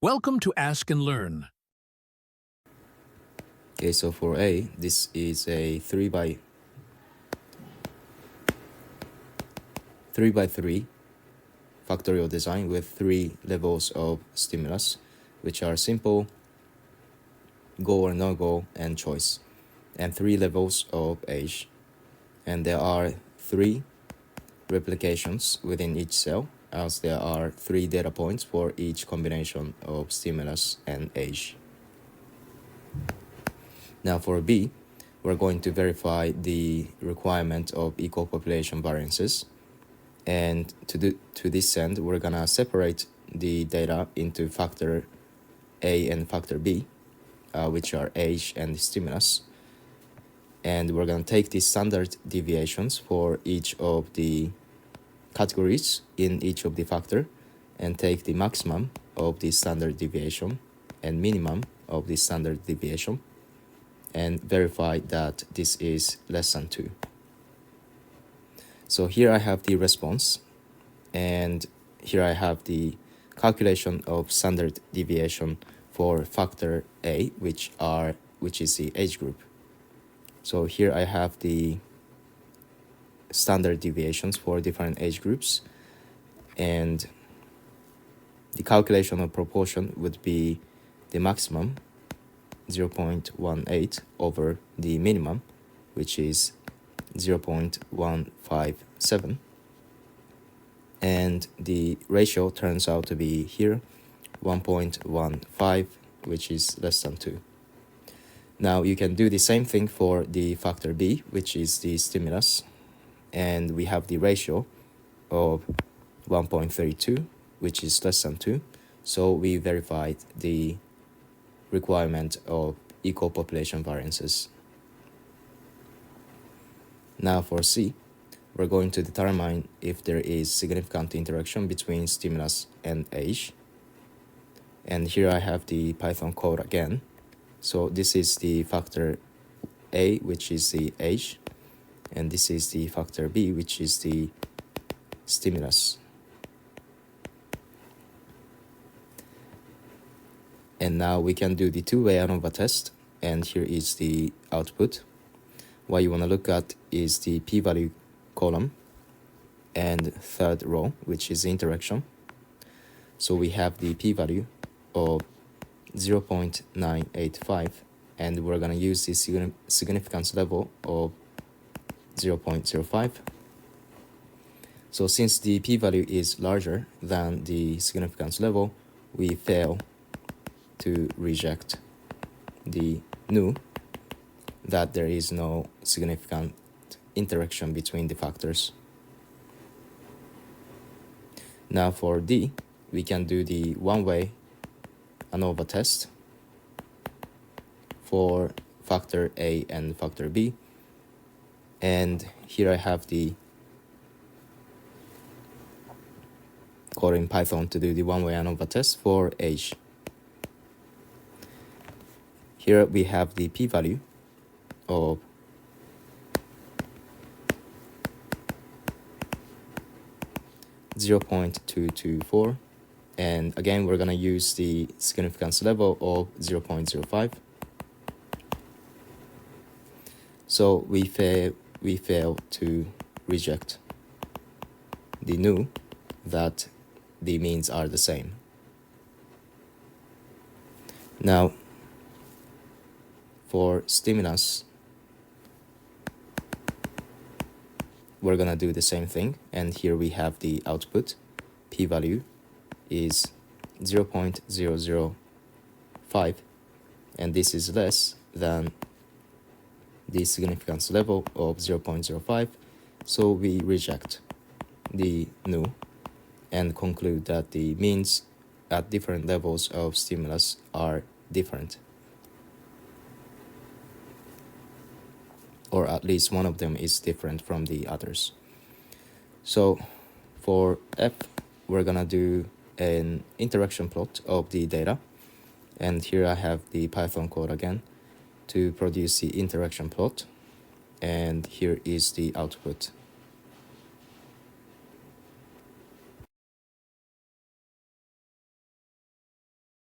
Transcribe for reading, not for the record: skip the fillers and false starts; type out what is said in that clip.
Welcome to Ask and Learn. Okay, so for A, this is a 3 by 3 factorial design with 3 levels of stimulus, which are simple, go or no go, and choice, and 3 levels of age. And there are 3 replications within each cell, as there are 3 data points for each combination of stimulus and age. Now for B, we're going to verify the requirement of equal population variances. And to this end, we're gonna separate the data into factor A and factor B, which are age and stimulus. And we're gonna take the standard deviations for each of the categories in each of the factor and take the maximum of the standard deviation and minimum of the standard deviation and verify that this is less than 2. So here I have the response, and here I have the calculation of standard deviation for factor A, which is the age group. So here I have the standard deviations for different age groups, and the calculation of proportion would be the maximum 0.18 over the minimum, which is 0.157, and the ratio turns out to be here 1.15, which is less than 2. Now you can do the same thing for the factor B, which is the stimulus, and we have the ratio of 1.32, which is less than 2, so we verified the requirement of equal population variances. Now for C, we're going to determine if there is significant interaction between stimulus and age. And here I have the Python code again. So this is the factor A, which is the age, and this is the factor B, which is the stimulus. And now we can do the two-way ANOVA test, and here is the output. What you want to look at is the p-value column and third row, which is the interaction. So we have the p-value of 0.985, and we're going to use the significance level of 0.05. So since the p-value is larger than the significance level, we fail to reject the nu, that there is no significant interaction between the factors. Now for D, we can do the one-way ANOVA test for factor A and factor B. And here I have the code in Python to do the one-way ANOVA test for age. Here we have the p-value of 0.224, and again we're going to use the significance level of 0.05. So we fail to reject the nu, that the means are the same. Now for stimulus, we're gonna do the same thing, and here we have the output. P-value is 0.005, and this is less than the significance level of 0.05, so we reject the nu and conclude that the means at different levels of stimulus are different, or at least one of them is different from the others. So for F, we're gonna do an interaction plot of the data, and here I have the Python code again to produce the interaction plot, and here is the output.